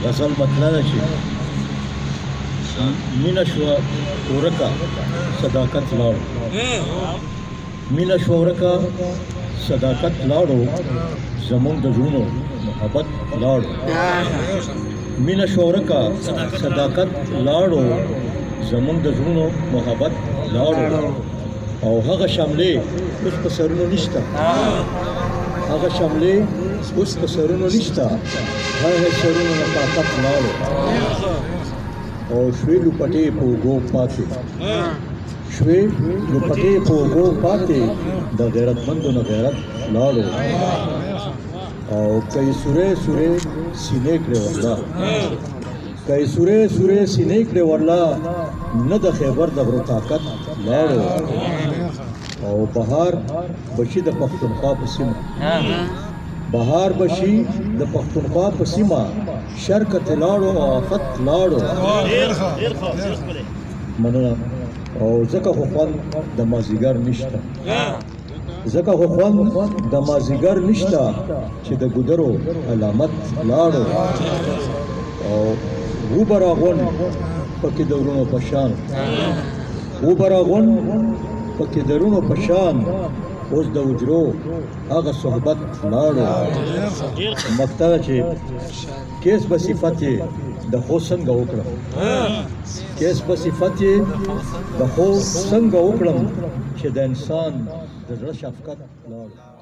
غزل مطلع شي مینا شو ورکا صداقت لاړو مینا شو ورکا صداقت لاړو زمونږ د زړونو محبت لاړو مینا شو ورکا صداقت لاړو زمونږ د زړونو محبت لاړو او هغه شاملې اوس په سرونو نشته هغه شاملې اوس په سرونو نشته هغه سرونو نه طاقت لاړو او شوي لوپټې په اوږو پاتې شوي لوپټې په اوږو پاتې د غیرتمندو نه غیرت لاړو او کئی سورې سورې سینې کړې ورلا کئی سورې سورې سینې کړې ورلا نه د خیبر د غرو طاقت لاړو او بهار بشي د پښتونخوا په سیمه بهار بشي د پښتونخوا په سیمه شرق ته لاړو او آفت لاړو مننه او ځکه خو خوند د مازدیګر نشته ځکه خو خوند د مازدیګر نشته چې د ګودرو علامت لاړو او وبراغون پکې دورونو پشان وبراغون پکې درونو پشان اوس د وجرو هغه صحبت لاړو مقطع چې کیس به صفت د خو څنګه وکړم کیس به صفت د خو څنګه وکړم چې د انسان د زړه شفقت لاړو